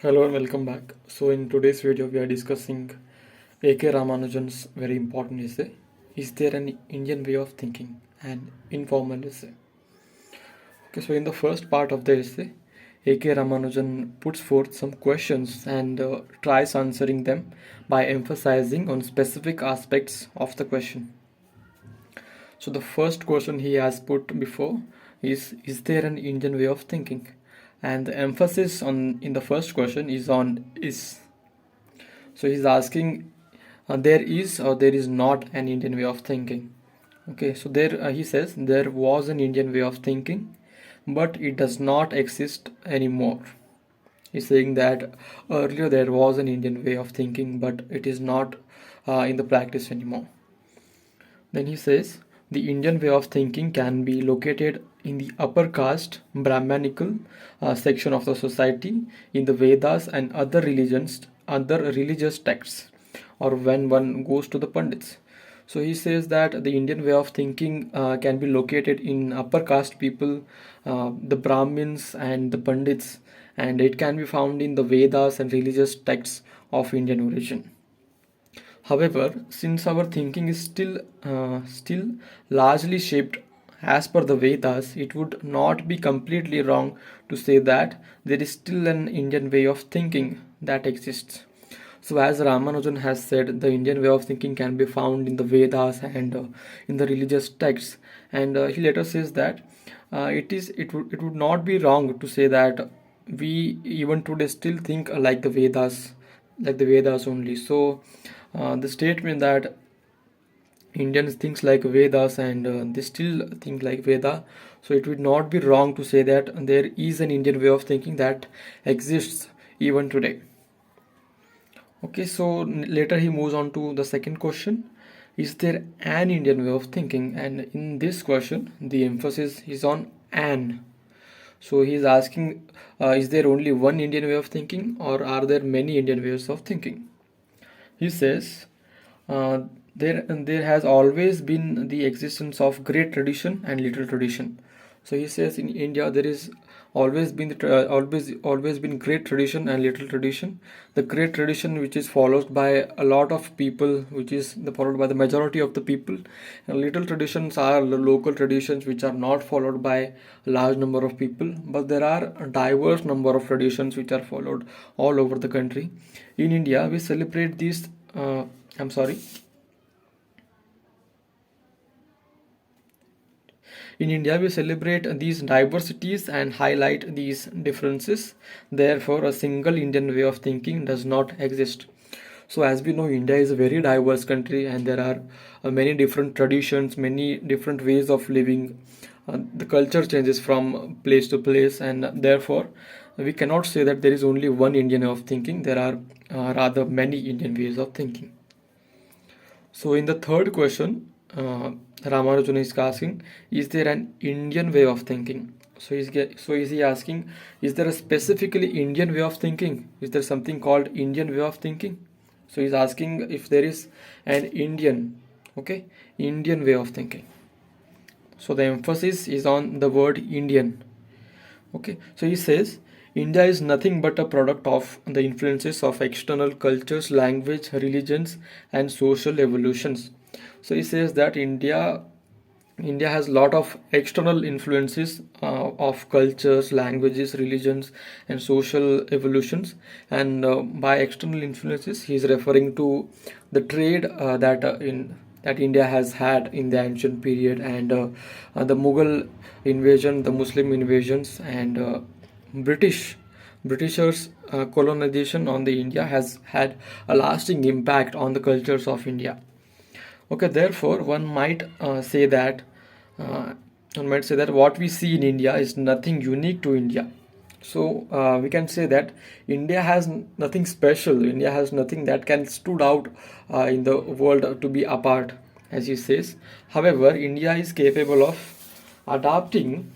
Hello and welcome back. So in today's video we are discussing A.K. Ramanujan's very important essay. Is there an Indian way of thinking? An informal essay. Okay, so in the first part of the essay, A.K. Ramanujan puts forth some questions and tries answering them by emphasizing on specific aspects of the question. So the first question he has put before is there an Indian way of thinking? And the emphasis on in the first question is on is. So he's asking there is or there is not an Indian way of thinking. Okay, so there he says there was an Indian way of thinking, but it does not exist anymore. He's saying that earlier there was an Indian way of thinking, but it is not in the practice anymore. Then he says the Indian way of thinking can be located in the upper caste Brahmanical section of the society, in the Vedas and other religious texts, or when one goes to the Pandits. So he says that the Indian way of thinking can be located in upper caste people, the Brahmins and the Pandits, and it can be found in the Vedas and religious texts of Indian origin. However, since our thinking is still largely shaped as per the Vedas, it would not be completely wrong to say that there is still an Indian way of thinking that exists. So, as Ramanujan has said, the Indian way of thinking can be found in the Vedas and in the religious texts. And he later says that it would not be wrong to say that we even today still think like the Vedas only. So, the statement that Indians thinks like Vedas and they still think like Veda. So it would not be wrong to say that there is an Indian way of thinking that exists even today. Okay, so later he moves on to the second question. Is there an Indian way of thinking? And in this question, the emphasis is on an. So he is asking, is there only one Indian way of thinking, or are there many Indian ways of thinking? He says, uh, there has always been the existence of great tradition and little tradition. So he says in India there is always been great tradition and little tradition. The great tradition which is followed by a lot of people, which is followed by the majority of the people, and little traditions are the local traditions which are not followed by a large number of people. But there are a diverse number of traditions which are followed all over the country. In India, we celebrate these. I'm sorry. In India, we celebrate these diversities and highlight these differences. Therefore, a single Indian way of thinking does not exist. So, as we know, India is a very diverse country, and there are many different traditions, many different ways of living. The culture changes from place to place, and therefore, we cannot say that there is only one Indian way of thinking. There are rather many Indian ways of thinking. So in the third question, Ramanujan is asking, is there an Indian way of thinking? So is he asking, is there a specifically Indian way of thinking? Is there something called Indian way of thinking? So he's asking if there is an Indian, okay, Indian way of thinking. So the emphasis is on the word Indian. Okay, so he says India is nothing but a product of the influences of external cultures, language, religions, and social evolutions. So he says that India has a lot of external influences of cultures, languages, religions, and social evolutions. And by external influences, he is referring to the trade that India has had in the ancient period, and the Mughal invasion, the Muslim invasions, and Britishers' colonization on the India has had a lasting impact on the cultures of India. Okay, therefore, uh, one might say that what we see in India is nothing unique to India. So we can say that India has nothing special. India has nothing that can stood out in the world to be apart, as he says. However, India is capable of adapting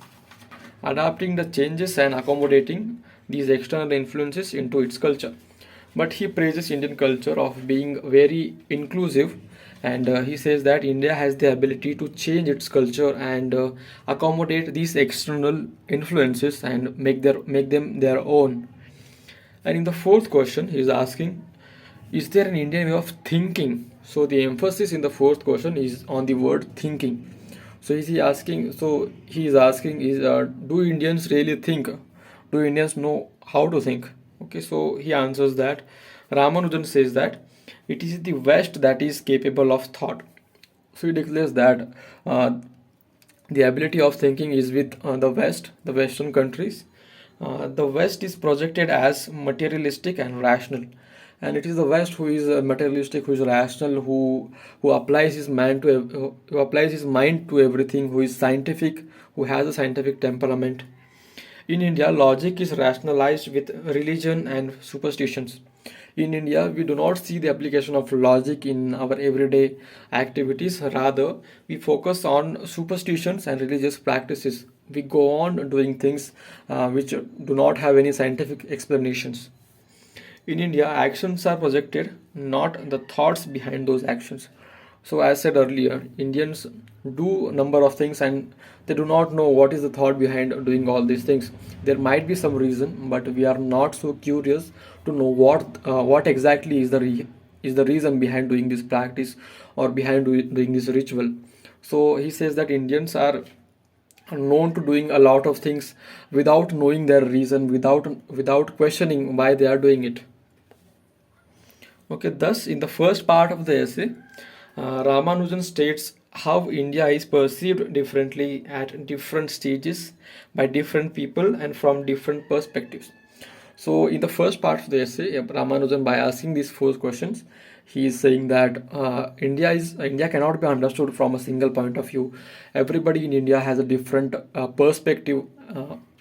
adapting the changes and accommodating these external influences into its culture. But he praises Indian culture of being very inclusive, and he says that India has the ability to change its culture and accommodate these external influences and make them their own. And in the fourth question, he is asking, is there an Indian way of thinking? So the emphasis in the fourth question is on the word thinking. So is he asking? So he is asking, is do Indians really think? Do Indians know how to think? Okay, so he answers that Ramanujan says that it is the West that is capable of thought. So he declares that uh, the ability of thinking is with the West, the Western countries. The West is projected as materialistic and rational, and it is the West who is materialistic, who is rational, who applies his mind to who applies his mind to everything, who is scientific, who has a scientific temperament. In India, logic is rationalized with religion and superstitions. In India, we do not see the application of logic in our everyday activities. Rather, we focus on superstitions and religious practices. We go on doing things which do not have any scientific explanations. In India, actions are projected, not the thoughts behind those actions. So, as said earlier, Indians do a number of things and they do not know what is the thought behind doing all these things. There might be some reason, but we are not so curious to know what exactly is is the reason behind doing this practice or behind doing this ritual. So he says that Indians are known to doing a lot of things without knowing their reason, without questioning why they are doing it. Okay, thus, in the first part of the essay, Ramanujan states how India is perceived differently at different stages by different people and from different perspectives. So, in the first part of the essay, Ramanujan, by asking these four questions, he is saying that India cannot be understood from a single point of view. Everybody in India has a different perspective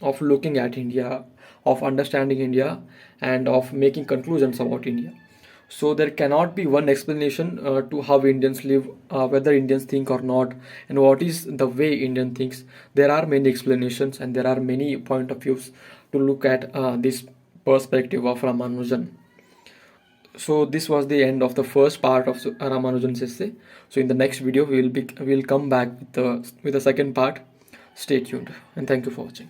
of looking at India, of understanding India, and of making conclusions about India. So there cannot be one explanation to how Indians live, whether Indians think or not, and what is the way Indian thinks. There are many explanations and there are many point of views to look at this perspective of Ramanujan. So this was the end of the first part of Ramanujan's essay. So in the next video we will come back with the second part. Stay tuned and thank you for watching.